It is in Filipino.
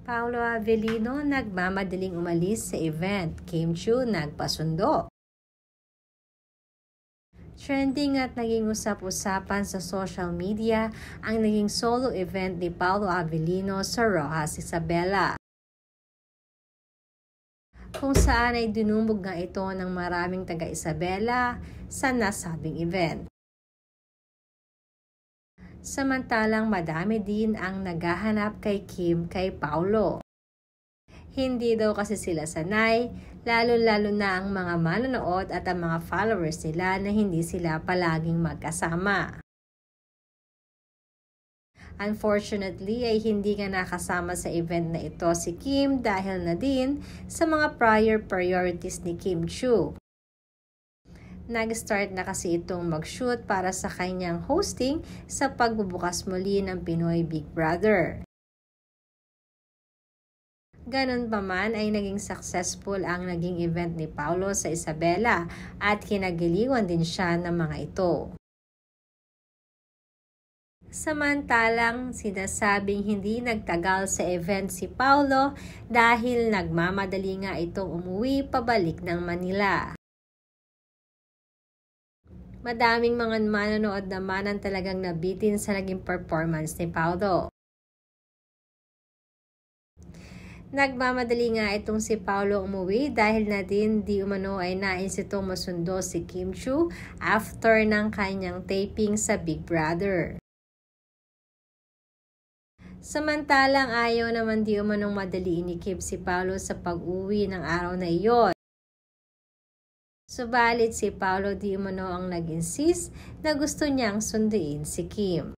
Paolo Avellino nagmamadaling umalis sa event. Kim Chiu nagpasundo. Trending at naging usap-usapan sa social media ang naging solo event ni Paolo Avellino sa Rojas Isabela, kung saan ay dinumog nga ito ng maraming taga-Isabela sa nasabing event. Samantalang madami din ang naghahanap kay Kim kay Paolo. Hindi daw kasi sila sanay, lalo-lalo na ang mga manonood at ang mga followers nila na hindi sila palaging magkasama. Unfortunately ay hindi nga nakasama sa event na ito si Kim dahil na din sa mga prior priorities ni Kim Chiu. Nag-start na kasi itong mag-shoot para sa kanyang hosting sa pagbubukas muli ng Pinoy Big Brother. Ganon pa man ay naging successful ang naging event ni Paolo sa Isabela at kinagiliwan din siya ng mga ito. Samantalang sinasabing hindi nagtagal sa event si Paolo dahil nagmamadali nga itong umuwi pabalik ng Manila. Madaming mga manonood naman ang talagang nabitin sa naging performance ni Paolo. Nagmamadali nga itong si Paolo umuwi dahil na din di umano ay nais itong masundo si Kim Chiu after ng kanyang taping sa Big Brother. Samantalang ayaw naman di umanong madaliin ni Kim si Paolo sa pag-uwi ng araw na iyon. Subalit si Paolo di umano ang nag-insist na gusto niyang sunduin si Kim.